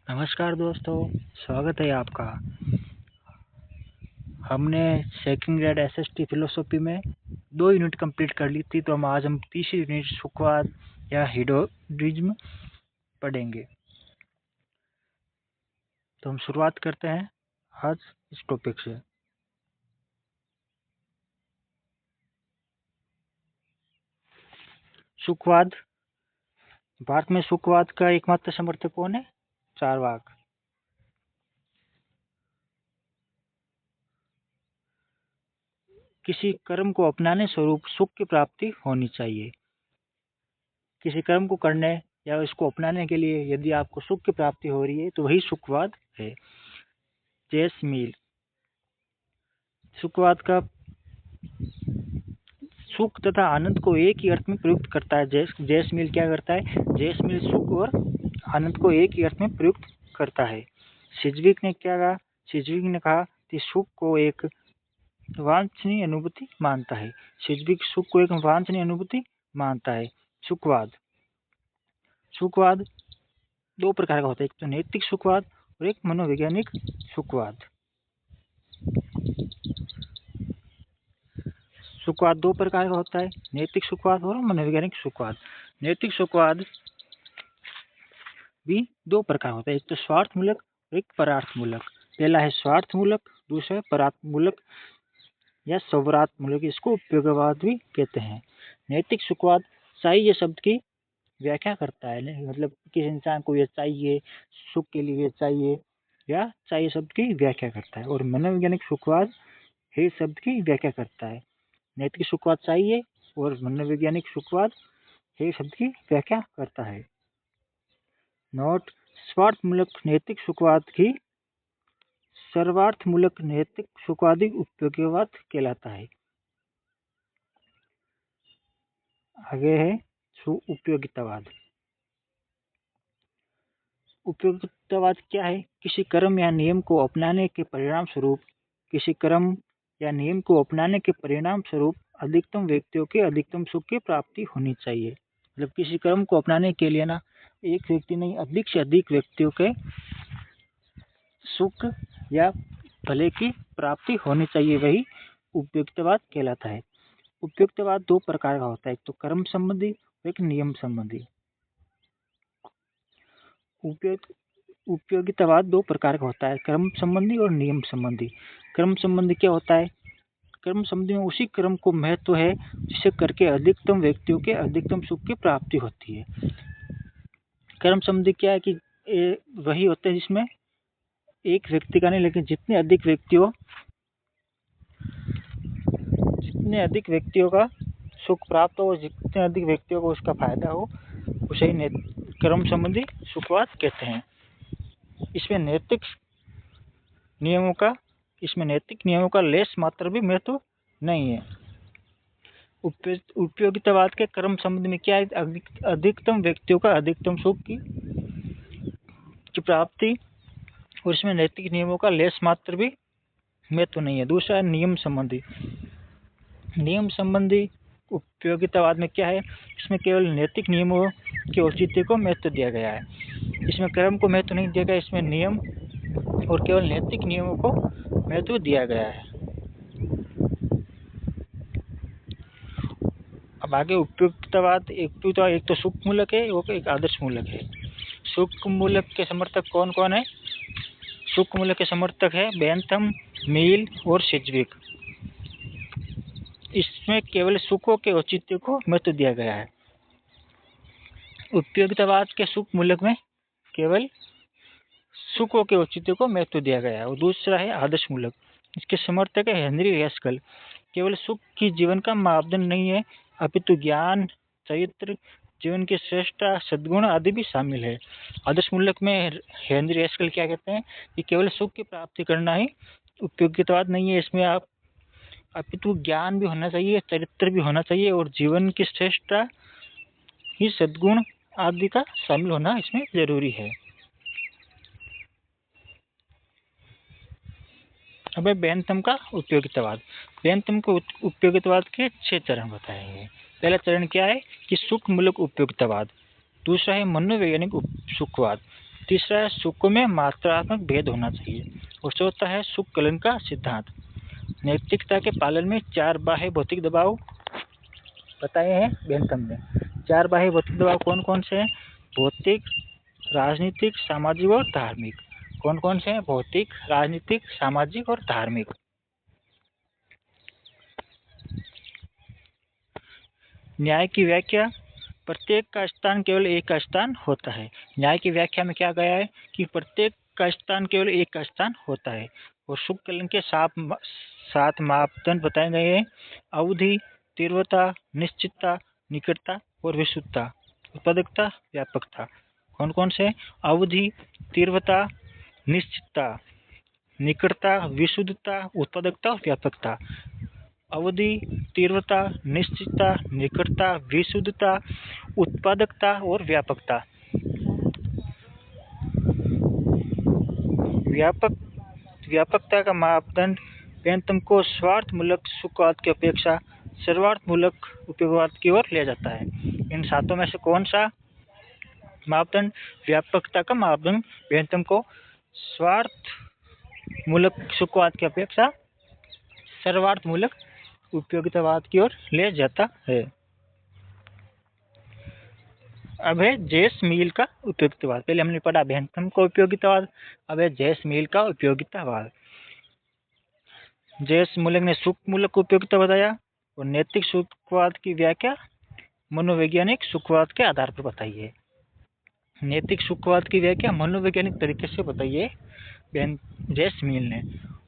नमस्कार दोस्तों, स्वागत है आपका। हमने सेकंड ग्रेड एसएसटी फिलोसॉफी में 2 यूनिट कंप्लीट कर ली थी, तो आज हम तीसरी यूनिट सुखवाद या हेडोनिज्म पढ़ेंगे। तो हम शुरुआत करते हैं आज इस टॉपिक से। सुखवाद। भारत में सुखवाद का एकमात्र समर्थक कौन है? चारवाक। किसी कर्म को अपनाने स्वरूप सुख की प्राप्ति होनी चाहिए। किसी कर्म को करने या इसको अपनाने के लिए यदि आपको सुख की प्राप्ति हो रही है तो वही सुखवाद है। जेस मिल सुखवाद का सुख तथा आनंद को एक ही अर्थ में प्रयुक्त करता है। जेस मिल क्या करता है? जेस मिल सुख और आनंद को एक ही अर्थ में प्रयुक्त करता है। सिजविक ने क्या कहा? सिजविक ने कहा कि सुख को एक वांछनीय अनुभूति मानता है। सिजविक सुख को एक वांछनीय अनुभूति मानता है। सुखवाद 2 प्रकार का होता है, एक तो नैतिक सुखवाद और एक मनोवैज्ञानिक सुखवाद। सुखवाद 2 प्रकार का होता है, नैतिक सुखवाद और मनोवैज्ञानिक सुखवाद। नैतिक सुखवाद भी 2 प्रकार होता है, एक तो स्वार्थमूलक और एक परार्थमूलक। पहला है स्वार्थमूलक, दूसरा है परार्थमूलक या सौवरात्मूलक। इसको उपयोगवाद भी कहते हैं। नैतिक सुखवाद चाहिए शब्द की व्याख्या करता है, मतलब किसी इंसान को ये चाहिए, सुख के लिए ये चाहिए या चाहिए शब्द की व्याख्या करता है। और मनोवैज्ञानिक सुखवाद है शब्द की व्याख्या करता है। नैतिक सुखवाद चाहिए और मनोवैज्ञानिक सुखवाद है शब्द की व्याख्या करता है। नोट: स्वार्थमूलक नैतिक सुखवाद की सर्वार्थमूलक नैतिक सुखवादी उपयोगवाद कहलाता है। आगे है उपयोगितावाद। उपयोगितावाद क्या है? किसी कर्म या नियम को अपनाने के परिणाम स्वरूप अधिकतम व्यक्तियों के अधिकतम सुख की प्राप्ति होनी चाहिए। मतलब किसी कर्म को अपनाने के लिए ना एक व्यक्ति नहीं, अधिक से अधिक व्यक्तियों के सुख या भले की प्राप्ति होनी चाहिए, वही उपयोगितावाद कहलाता है। उपयोगितावाद 2 प्रकार का होता है, एक तो कर्म संबंधी और एक नियम संबंधी। उपयोगितावाद 2 प्रकार का होता है, कर्म संबंधी और नियम संबंधी। कर्म संबंधी क्या होता है? कर्म संबंधी में उसी कर्म को महत्व है जिसे करके अधिकतम व्यक्तियों के अधिकतम सुख की प्राप्ति होती है। कर्म संबंधी क्या है कि वही होता है जिसमें एक व्यक्ति का नहीं, लेकिन जितने अधिक व्यक्तियों का सुख प्राप्त हो, जितने अधिक व्यक्तियों को उसका फायदा हो, उसे ही कर्म संबंधी सुखवाद कहते हैं। इसमें नैतिक नियमों का लेस मात्र भी महत्व नहीं है। उपयोगितावाद के कर्म संबंध में क्या है? अधिकतम व्यक्तियों का अधिकतम सुख की प्राप्ति, और इसमें नैतिक नियमों का लेस मात्र भी महत्व नहीं है। दूसरा है नियम संबंधी। नियम संबंधी उपयोगितावाद में क्या है? इसमें केवल नैतिक नियमों के औचित्य को महत्व दिया गया है। इसमें कर्म को महत्व नहीं दिया गया, इसमें नियम और केवल नैतिक नियमों को महत्व दिया गया है। अब आगे उपयोगितावाद एक तो सुख मूलक है और एक आदर्श मूलक है। सुख मूलक के समर्थक कौन कौन है? सुख मूलक के समर्थक है बेंथम, मिल और सिजविक। इसमें केवल सुखों के औचित्य को महत्व दिया गया है। उपयोगितावाद के सुख मूलक में केवल सुखों के औचित्य को महत्व दिया गया है। और दूसरा है आदर्श मूलक। इसके समर्थक है हेनरी हेस्कल। केवल सुख की जीवन का मापदंड नहीं है, अपितु ज्ञान, चरित्र, जीवन की श्रेष्ठता, सद्गुण आदि भी शामिल है। आदर्श मूलक में हेनरी हेस्कल क्या कहते हैं कि केवल सुख की प्राप्ति करना ही उपयोगितावाद नहीं है, इसमें आप अपितु ज्ञान भी होना चाहिए, चरित्र भी होना चाहिए और जीवन की श्रेष्ठता ही सद्गुण आदि का शामिल होना इसमें जरूरी है। अब बेंथम का उपयोगितावाद। बेंथम को उपयोगितावाद के 6 चरण बताए गए। पहला चरण क्या है कि सुख मूलक उपयोगितावाद। दूसरा है मनोवैज्ञानिक सुखवाद। तीसरा है सुख में मात्रात्मक भेद होना चाहिए। और चौथा है सुख कलन का सिद्धांत। नैतिकता के पालन में 4 बाह्य भौतिक दबाव बताए हैं बेंथम ने। 4 बाह्य भौतिक दबाव कौन कौन से हैं? भौतिक, राजनीतिक, सामाजिक और धार्मिक। कौन कौन से हैं? भौतिक, राजनीतिक, सामाजिक और धार्मिक। न्याय की व्याख्या, प्रत्येक का स्थान केवल एक का स्थान होता है। न्याय की व्याख्या में क्या गया है कि प्रत्येक का स्थान केवल एक का स्थान होता है। और सुख कलन के 7 मापदंड बताए गए हैं। अवधि, तीव्रता, निश्चितता, निकटता और विशुद्धता, उत्पादकता, व्यापकता। कौन कौन से? अवधि, तीव्रता, निश्चितता, निकटता, विशुद्धता, उत्पादकता और व्यापकता। अवधि, तीव्रता, निश्चितता, निकटता, विशुद्धता, उत्पादकता और व्यापकता। व्यापकता का मापदंड बेंथम को स्वार्थमूलक सुखवाद की अपेक्षा सर्वार्थमूलक उपयोगवाद की ओर ले जाता है। इन 7 में से कौन सा मापदंड? व्यापकता का मापदंड बेंथम को स्वार्थमूलक सुखवाद की अपेक्षा सर्वार्थमूलक उपयोगितावाद की ओर ले जाता है। अब है जेस मील का उपयोगितावाद। पहले हमने पढ़ा बेंथम का उपयोगितावाद, अब है जेस मील का उपयोगितावाद। जेस मूलक ने सुख मूलक उपयोगिता बताया और नैतिक सुखवाद की व्याख्या मनोवैज्ञानिक सुखवाद के आधार पर बताइए। नैतिक सुखवाद की व्याख्या मनोवैज्ञानिक तरीके से बताइए जेस मील ने।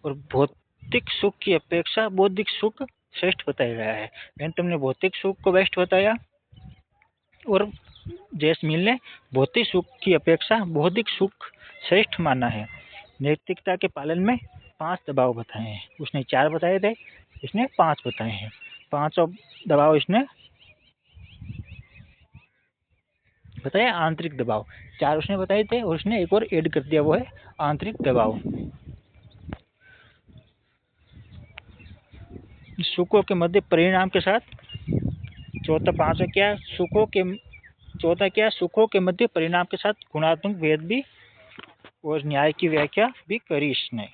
और भौतिक सुख की अपेक्षा बौद्धिक सुख श्रेष्ठ बताया गया है। बेंथम ने भौतिक सुख को बेस्ट बताया और जेस मील ने भौतिक सुख की अपेक्षा बौद्धिक सुख श्रेष्ठ माना है। नैतिकता के पालन में 5 दबाव बताए हैं। उसने 4 बताए थे, इसने 5 बताए हैं। 5 दबाव इसने बताया। आंतरिक दबाव 4 उसने बताए थे और उसने एक और ऐड कर दिया, वो है आंतरिक दबाव। सुखों के मध्य परिणाम के साथ चौथा क्या? सुखों के मध्य परिणाम के साथ गुणात्मक भेद भी और न्याय की व्याख्या भी करी इसने।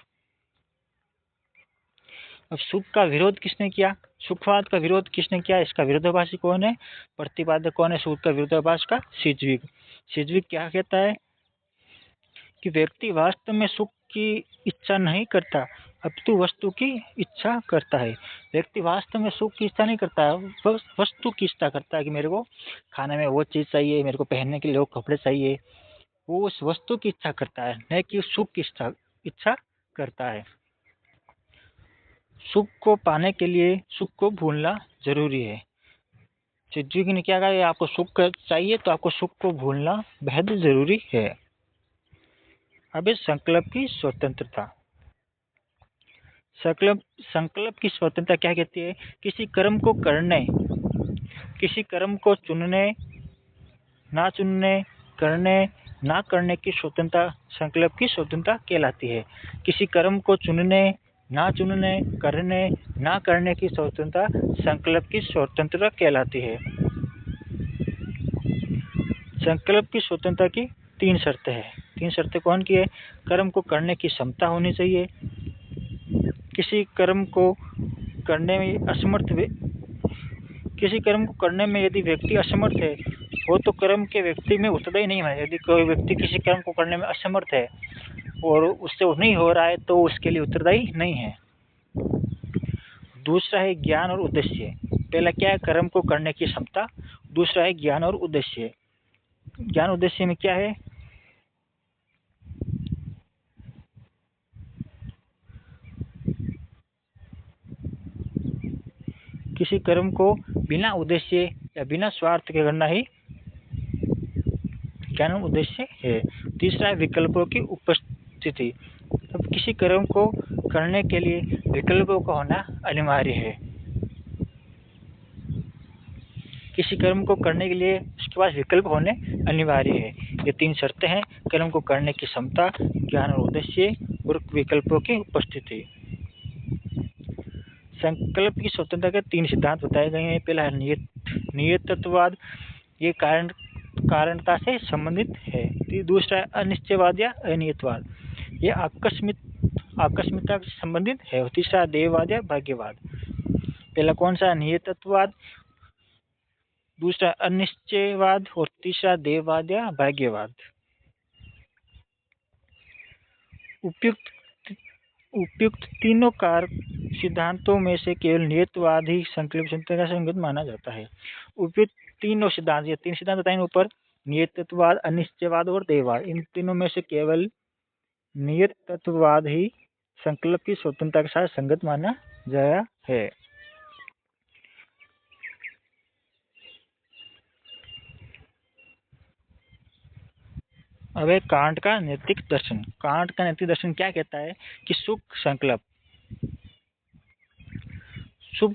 अब सुख का विरोध किसने किया? सुखवाद का विरोध किसने किया? इसका विरोधाभासी कौन है? प्रतिपादक कौन है सुख का विरोधाभास का? सिज्विक। सिज्विक क्या कहता है कि व्यक्ति वास्तव में सुख की इच्छा नहीं करता, अपितु वस्तु की इच्छा करता है। व्यक्ति वास्तव में सुख की इच्छा नहीं करता है, वह वस्तु की इच्छा करता है कि मेरे को खाने में वो चीज़ चाहिए, मेरे को पहनने के लिए वो कपड़े चाहिए। वो उस वस्तु की इच्छा करता है, न कि सुख की इच्छा करता है। सुख को पाने के लिए सुख को भूलना जरूरी है। सिज्विक ने क्या कहा? आपको सुख चाहिए तो आपको सुख को भूलना बेहद जरूरी है। अब इस संकल्प की स्वतंत्रता। संकल्प की स्वतंत्रता क्या कहती है? किसी कर्म को करने, किसी कर्म को चुनने, ना चुनने, करने, ना करने की स्वतंत्रता संकल्प की स्वतंत्रता कहलाती है। किसी कर्म को चुनने, ना चुनने, करने, ना करने की स्वतंत्रता संकल्प की स्वतंत्रता कहलाती है। संकल्प की स्वतंत्रता की 3 शर्तें हैं। 3 शर्तें कौन की है? कर्म को करने की क्षमता होनी चाहिए। किसी कर्म को करने में यदि व्यक्ति असमर्थ है, वो तो कर्म के व्यक्ति में उतना ही नहीं है। यदि कोई व्यक्ति किसी कर्म को करने में असमर्थ है और उससे वो नहीं हो रहा है तो उसके लिए उत्तरदायी नहीं है। दूसरा है ज्ञान और उद्देश्य। पहला क्या है? कर्म को करने की क्षमता। दूसरा है ज्ञान और उद्देश्य। ज्ञान उद्देश्य में क्या है? किसी कर्म को बिना उद्देश्य या बिना स्वार्थ के करना ही ज्ञान और उद्देश्य है। तीसरा है विकल्पों की उपस्थिति। अब किसी कर्म को करने के लिए विकल्पों का होना अनिवार्य है। किसी कर्म को करने के लिए उसके पास विकल्प होने अनिवार्य है। ये 3 शर्तें हैं: कर्म को करने की क्षमता, ज्ञान और उद्देश्य और विकल्पों की उपस्थिति। संकल्प की स्वतंत्रता के 3 सिद्धांत बताए गए हैं। पहला है नियतत्ववाद। ये कारण कारणता से संबंधित है। दूसरा है अनिश्चयवाद या अनियतवाद, ये आकस्मिकता से संबंधित है। और तीसरा देववाद या भाग्यवाद। पहला कौन सा? नियतत्ववाद, दूसरा अनिश्चयवाद और तीसरा देववाद या भाग्यवाद। उपयुक्त तीनों कारक सिद्धांतों में से केवल नियतवाद ही संकल्प क्षमता का संगत माना जाता है। उपयुक्त तीनों सिद्धांत, ये तीन सिद्धांत बताएंगे ऊपर, नियतत्ववाद, अनिश्चयवाद और देववाद, इन तीनों में से केवल नियतत्ववाद ही संकल्प की स्वतंत्रता के साथ संगत माना गया है। अब है कांट का नैतिक दर्शन। कांट का नैतिक दर्शन क्या कहता है कि शुभ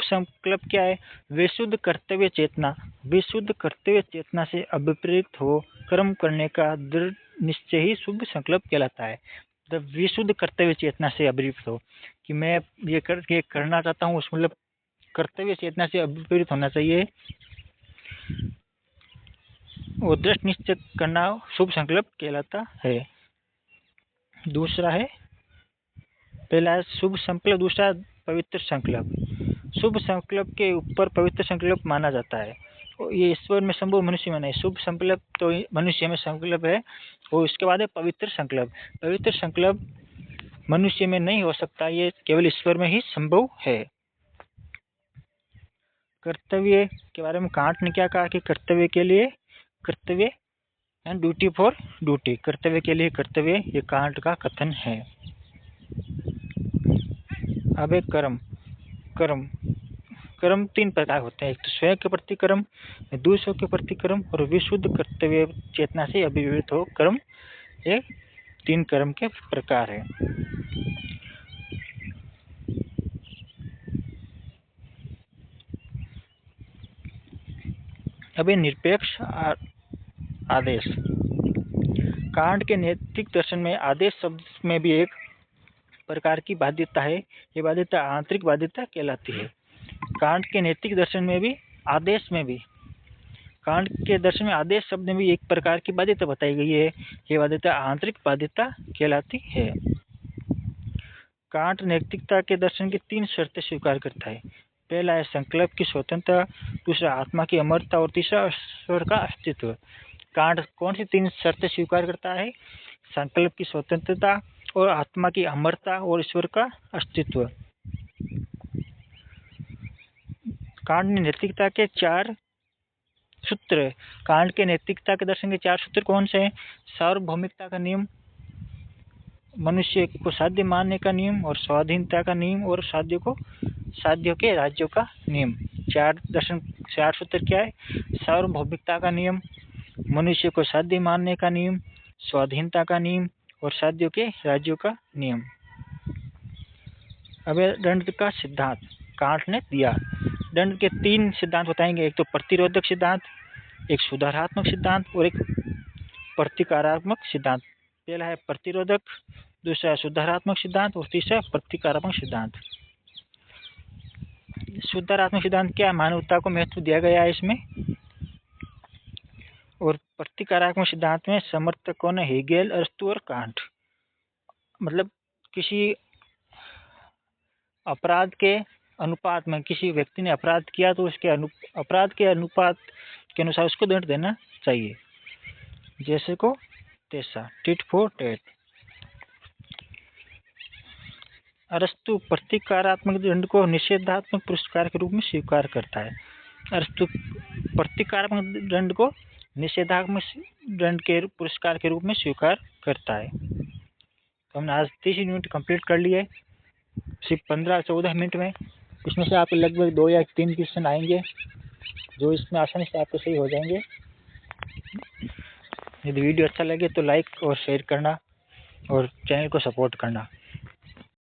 संकल्प क्या है? विशुद्ध कर्तव्य चेतना से अभिप्रेरित हो कर्म करने का दृढ़ निश्चय ही शुभ संकल्प कहलाता है। जब विशुद्ध कर्तव्य चेतना से अभिप्रेरित हो कि मैं ये करना चाहता हूँ, उस मतलब कर्तव्य चेतना से अभिप्रेरित होना चाहिए और दृढ़ निश्चय करना शुभ संकल्प कहलाता है। दूसरा है, पहला है शुभ संकल्प, दूसरा पवित्र संकल्प। शुभ संकल्प के ऊपर पवित्र संकल्प माना जाता है। ये ईश्वर में संभव, मनुष्य में नहीं। शुभ संकल्प तो मनुष्य में संकल्प है और इसके बाद है पवित्र संकल्प। पवित्र संकल्प मनुष्य में नहीं हो सकता, ये केवल ईश्वर में ही संभव है। कर्तव्य के बारे में कांट ने क्या कहा कि कर्तव्य एंड ड्यूटी फॉर ड्यूटी, कर्तव्य के लिए कर्तव्य, ये कांट का कथन है। अब एक कर्म तीन प्रकार होते हैं, एक तो स्वयं के प्रति कर्म, दूसरों के प्रति कर्म और विशुद्ध कर्तव्य चेतना से अभिव्यक्त हो कर्म। ये तीन कर्म के प्रकार है। अब निरपेक्ष आदेश। कांट के नैतिक दर्शन में आदेश शब्द में भी एक प्रकार की बाध्यता है। ये बाध्यता आंतरिक बाध्यता कहलाती है। कांट के नैतिक दर्शन में भी आदेश शब्द में भी एक प्रकार की बाध्यता बताई गई है। ये बाध्यता आंतरिक बाध्यता कहलाती है। कांट नैतिकता के दर्शन की तीन शर्तें स्वीकार करता है। पहला है संकल्प की स्वतंत्रता, दूसरा आत्मा की अमरता और तीसरा ईश्वर का अस्तित्व। कांट कौन सी तीन शर्तें स्वीकार करता है? संकल्प की स्वतंत्रता और आत्मा की अमरता और ईश्वर का अस्तित्व। कांट ने नैतिकता के चार सूत्र, कांट के नैतिकता के दर्शन के चार सूत्र कौन से हैं? सार्वभौमिकता का नियम, मनुष्य को साध्य मानने का नियम और स्वाधीनता का नियम और साध्यों के राज्यों का नियम। चार सूत्र क्या है? सार्वभौमिकता का नियम, मनुष्य को साध्य मानने का नियम, स्वाधीनता का नियम और साध्यों के राज्यों का नियम। अब दंड का सिद्धांत कांट ने दिया। दंड के तीन सिद्धांत बताएंगे, एक तो प्रतिरोधक सिद्धांत, एक सुधारात्मक सिद्धांत और एक प्रतिकारात्मक सिद्धांत। पहला है प्रतिरोधक, दूसरा सुधारात्मक सिद्धांत और तीसरा प्रतिकारात्मक सिद्धांत। सुधारात्मक सिद्धांत क्या? मानवता को महत्व दिया गया है इसमें। और प्रतिकारात्मक सिद्धांत में समर्थकों ने हेगेल, अरस्तू और कांट। मतलब किसी अपराध के अनुपात में, किसी व्यक्ति ने अपराध किया तो उसके अपराध के अनुपात के अनुसार उसको दंड देना चाहिए, जैसे को तैसा, टिट फॉर टैट। अरस्तु प्रतिकारात्मक दंड को निषेधात्मक पुरस्कार के रूप में स्वीकार करता है। अरस्तु प्रतिकारात्मक दंड को निषेधात्मक दंड के पुरस्कार के रूप में स्वीकार करता है। तो हमने आज 30 मिनट कंप्लीट कर लिए, सिर्फ 15-14 मिनट में। इसमें से आपको लगभग 2 या 3 क्वेश्चन आएंगे जो इसमें आसानी से आपको सही हो जाएंगे। यदि वीडियो अच्छा लगे तो लाइक और शेयर करना और चैनल को सपोर्ट करना।